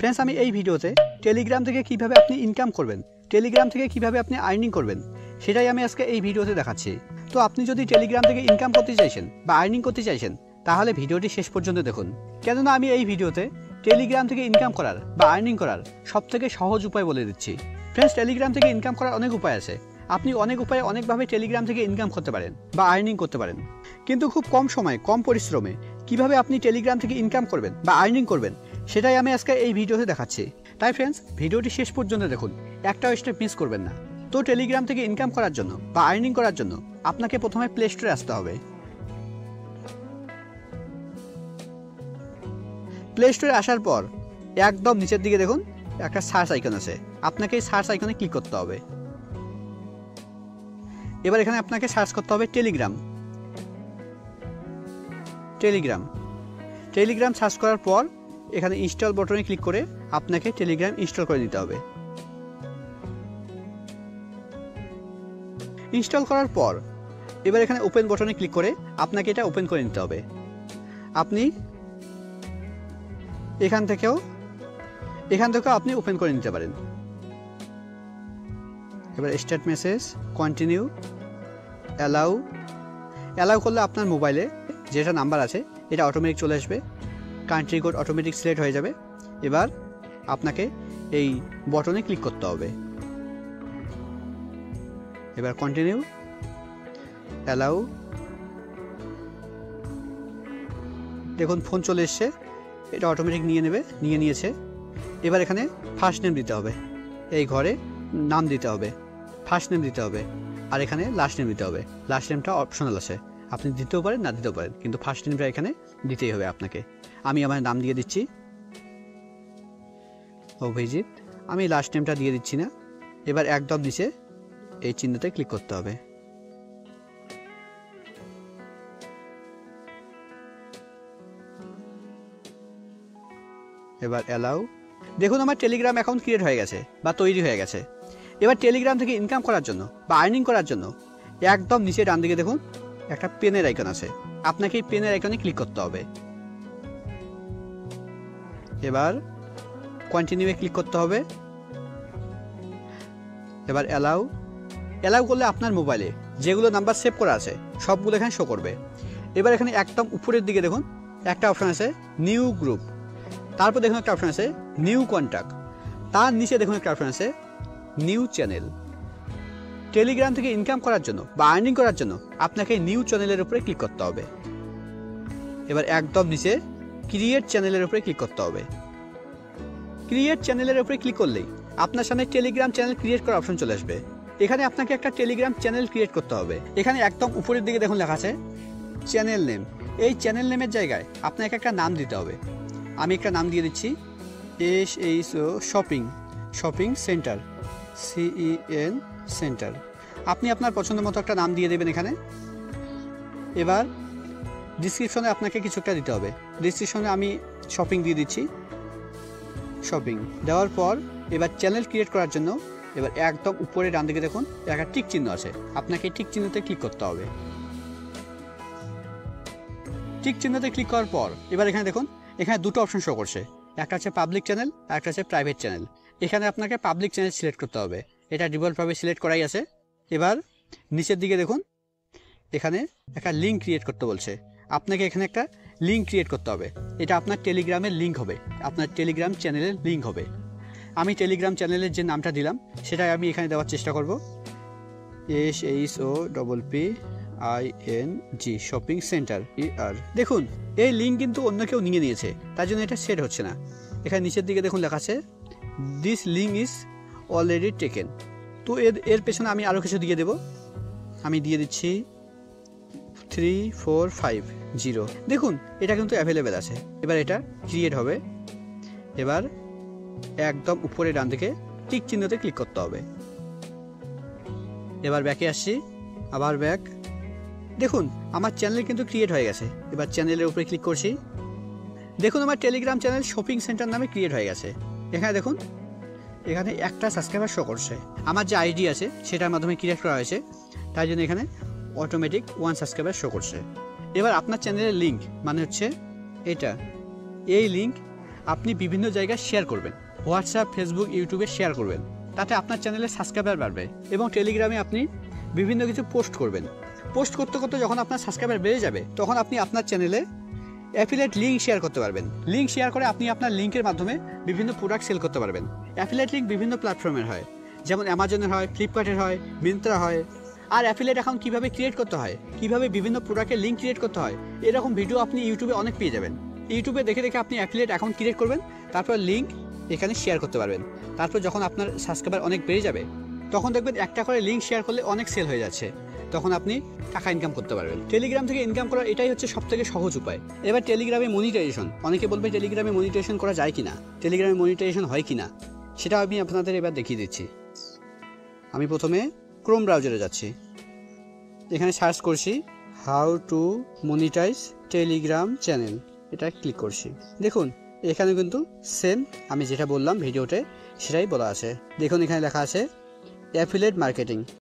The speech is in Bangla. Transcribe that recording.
ফ্রেন্ডস, আমি এই ভিডিওতে টেলিগ্রাম থেকে কিভাবে আপনি ইনকাম করবেন, টেলিগ্রাম থেকে কিভাবে আপনি আর্নিং করবেন সেটাই আমি আজকে এই ভিডিওতে দেখাচ্ছি। তো আপনি যদি টেলিগ্রাম থেকে ইনকাম করতে চাইছেন বা আর্নিং করতে চাইছেন তাহলে ভিডিওটি শেষ পর্যন্ত দেখুন, কেননা আমি এই ভিডিওতে টেলিগ্রাম থেকে ইনকাম করার বা আর্নিং করার সবথেকে সহজ উপায় বলে দিচ্ছি। ফ্রেন্ডস, টেলিগ্রাম থেকে ইনকাম করার অনেক উপায় আছে। আপনি অনেক উপায়ে অনেকভাবে টেলিগ্রাম থেকে ইনকাম করতে পারেন বা আর্নিং করতে পারেন, কিন্তু খুব কম সময় কম পরিশ্রমে কিভাবে আপনি টেলিগ্রাম থেকে ইনকাম করবেন বা আর্নিং করবেন সেটাই আমি আজকে এই ভিডিওতে দেখাচ্ছি। তাই ফ্রেন্ডস, ভিডিওটি শেষ পর্যন্ত দেখুন, একটাও স্টেপ মিস করবেন না। তো টেলিগ্রাম থেকে ইনকাম করার জন্য বা আর্নিং করার জন্য আপনাকে প্রথমে প্লে স্টোরে আসতে হবে। প্লে স্টোরে আসার পর একদম নিচের দিকে দেখুন একটা সার্চ আইকন আছে, আপনাকে এই সার্চ আইকনে ক্লিক করতে হবে। এবার এখানে আপনাকে সার্চ করতে হবে টেলিগ্রাম। টেলিগ্রাম সার্চ করার পর এখানে ইনস্টল বাটনে ক্লিক করে আপনাকে টেলিগ্রাম ইনস্টল করে নিতে হবে। ইনস্টল করার পর এবার এখানে ওপেন বাটনে ক্লিক করে আপনাকে এটা ওপেন করে নিতে হবে। আপনি এখান থেকেও আপনি ওপেন করে নিতে পারেন। এবার স্টার্ট মেসেজ, কন্টিনিউ, অ্যালাউ করলে আপনার মোবাইলে যেটা নাম্বার আছে এটা অটোমেটিক চলে আসবে, কান্ট্রি কোড অটোমেটিক সিলেক্ট হয়ে যাবে। এবার আপনাকে এই বাটনে ক্লিক করতে হবে। এবার কন্টিনিউ, অ্যালাউ, দেখুন ফোন চলে এসছে, এটা অটোমেটিক নিয়ে নিয়েছে। এবার এখানে ফার্স্ট নেম দিতে হবে, এই ঘরে নাম দিতে হবে, ফার্স্ট নেম দিতে হবে, আর এখানে লাস্ট নেম দিতে হবে। লাস্ট নেমটা অপশনাল আছে, আপনি দিতেও পারেন না দিতেও পারেন, কিন্তু ফার্স্ট নেমটা এখানে দিতেই হবে আপনাকে। আমি আমার নাম দিয়ে দিচ্ছি অভিজিৎ, আমি লাস্ট নেমটা দিয়ে দিচ্ছি না। এবার একদম নিচে এই চিহ্নতে ক্লিক করতে হবে। এবার অ্যালাউ, দেখুন আমার টেলিগ্রাম অ্যাকাউন্ট ক্রিয়েট হয়ে গেছে বা তৈরি হয়ে গেছে। এবার টেলিগ্রাম থেকে ইনকাম করার জন্য বা আর্নিং করার জন্য একদম নিচে ডান দিকে দেখুন একটা পেনের আইকন আছে, আপনাকে এই পেনের আইকনে ক্লিক করতে হবে। এবার কন্টিনিউয়ে ক্লিক করতে হবে। এবার অ্যালাউ করলে আপনার মোবাইলে যেগুলো নাম্বার সেভ করা আছে সবগুলো এখানে শো করবে। এবার এখানে একদম উপরের দিকে দেখুন একটা অপশন আছে নিউ গ্রুপ, তারপর দেখুন একটা অপশন আছে নিউ কন্ট্যাক্ট, তার নিচে দেখুন একটা অপশন আছে নিউ চ্যানেল। টেলিগ্রাম থেকে ইনকাম করার জন্য বা আর্নিং করার জন্য আপনাকে নিউ চ্যানেলের উপরে ক্লিক করতে হবে। এবার একদম নিচে ক্রিয়েট চ্যানেলের উপরে ক্লিক করতে হবে। ক্রিয়েট চ্যানেলের উপরে ক্লিক করলেই আপনার সামনে টেলিগ্রাম চ্যানেল ক্রিয়েট করার অপশন চলে আসবে। এখানে আপনাকে একটা টেলিগ্রাম চ্যানেল ক্রিয়েট করতে হবে। এখানে একদম উপরের দিকে দেখুন লেখা আছে চ্যানেল নেম। এই চ্যানেল নেমের জায়গায় আপনাকে একটা নাম দিতে হবে। আমি একটা নাম দিয়ে দিচ্ছি SHO shopping centre, CEN centre. আপনি আপনার পছন্দ মতো একটা নাম দিয়ে দেবেন এখানে। এবার ডিসক্রিপশনে আপনাকে কিছু একটা দিতে হবে। ডিসক্রিপশনে আমি শপিং দিয়ে দিচ্ছি, শপিং দেওয়ার পর এবার চ্যানেল ক্রিয়েট করার জন্য এবার একদম উপরে ডান দিকে দেখুন একটা টিক চিহ্ন আছে, আপনাকে টিক চিহ্নতে ক্লিক করতে হবে। টিক চিহ্নতে ক্লিক করার পর এবার এখানে দেখুন এখানে দুটো অপশন শো করছে, একটা হচ্ছে পাবলিক চ্যানেল আর একটা হচ্ছে প্রাইভেট চ্যানেল। এখানে আপনাকে পাবলিক চ্যানেল সিলেক্ট করতে হবে, এটা ডিফল্টভাবে সিলেক্ট করাই আছে। এবার নিচের দিকে দেখুন এখানে একটা লিঙ্ক ক্রিয়েট করতে বলছে, আপনাকে এখানে একটা লিঙ্ক ক্রিয়েট করতে হবে। এটা আপনার টেলিগ্রামের লিঙ্ক হবে, আপনার টেলিগ্রাম চ্যানেলের লিঙ্ক হবে। আমি টেলিগ্রাম চ্যানেলের যে নামটা দিলাম সেটাই আমি এখানে দেওয়ার চেষ্টা করব, SHOPPING শপিং সেন্টার ER। দেখুন এই লিঙ্ক কিন্তু অন্য কেউ নিয়ে নিয়েছে, তার জন্য এটা সেট হচ্ছে না। এখানে নিচের দিকে দেখুন লেখা আছে this link is already taken. তো এর পেছনে আমি আরও কিছু দিয়ে দেব, আমি দিয়ে দিচ্ছি 3450। দেখুন এটা কিন্তু অ্যাভেলেবেল আছে। এবার এটা ক্রিয়েট হবে। এবার একদম উপরে ডান দিকে টিক চিহ্নতে ক্লিক করতে হবে। এবার ব্যাকে আসছি, আবার ব্যাক। দেখুন আমার চ্যানেল কিন্তু ক্রিয়েট হয়ে গেছে। এবার চ্যানেলের উপরে ক্লিক করছি, দেখুন আমার টেলিগ্রাম চ্যানেল শপিং সেন্টার নামে ক্রিয়েট হয়ে গেছে। এখানে দেখুন এখানে একটা সাবস্ক্রাইবার শো করছে, আমার যে আইডি আছে সেটার মাধ্যমে ক্রিয়েট করা হয়েছে, তাই জন্য এখানে অটোমেটিক 1 সাবস্ক্রাইবার শো করছে। এবার আপনার চ্যানেলের লিঙ্ক মানে হচ্ছে এটা, এই লিঙ্ক আপনি বিভিন্ন জায়গায় শেয়ার করবেন, হোয়াটসঅ্যাপ, ফেসবুক, ইউটিউবে শেয়ার করবেন, তাতে আপনার চ্যানেলে সাবস্ক্রাইবার বাড়বে। এবং টেলিগ্রামে আপনি বিভিন্ন কিছু পোস্ট করবেন। পোস্ট করতে করতে যখন আপনার সাবস্ক্রাইবার বেড়ে যাবে, তখন আপনি আপনার চ্যানেলে অ্যাফিলিয়েট লিঙ্ক শেয়ার করতে পারবেন। লিঙ্ক শেয়ার করে আপনি আপনার লিঙ্কের মাধ্যমে বিভিন্ন প্রোডাক্ট সেল করতে পারবেন। অ্যাফিলিয়েট লিঙ্ক বিভিন্ন প্ল্যাটফর্মের হয়, যেমন অ্যামাজনের হয়, ফ্লিপকার্টের হয়, মিন্ত্রা হয়। আর অ্যাফিলিয়েট অ্যাকাউন্ট কীভাবে ক্রিয়েট করতে হয়, কীভাবে বিভিন্ন প্রোডাক্টের লিঙ্ক ক্রিয়েট করতে হয়, এরকম ভিডিও আপনি ইউটিউবে অনেক পেয়ে যাবেন। ইউটিউবে দেখে দেখে আপনি অ্যাফিলিয়েট অ্যাকাউন্ট ক্রিয়েট করবেন, তারপর লিঙ্ক এখানে শেয়ার করতে পারবেন। তারপর যখন আপনার সাবস্ক্রাইবার অনেক বেড়ে যাবে, তখন দেখবেন একটা করে লিঙ্ক শেয়ার করলে অনেক সেল হয়ে যাচ্ছে, তখন আপনি টাকা ইনকাম করতে পারবেন। টেলিগ্রাম থেকে ইনকাম করার এটাই হচ্ছে সবথেকে সহজ উপায়। এবার টেলিগ্রামে মনিটাইজেশন, অনেকে বলবে টেলিগ্রামে মনিটাইজেশন করা যায় কিনা, টেলিগ্রামে মনিটাইজেশন হয় কিনা, সেটা আমি আপনাদের এবার দেখিয়ে দিচ্ছি। আমি প্রথমে ক্রোম ব্রাউজারে যাচ্ছি, এখানে সার্চ করছি how to monetise Telegram channel, এটা ক্লিক করছি। দেখুন এখানে কিন্তু সেম আমি যেটা বললাম ভিডিওতে সেটাই বলা আছে। দেখুন এখানে লেখা আছে অ্যাফিলিয়েট মার্কেটিং।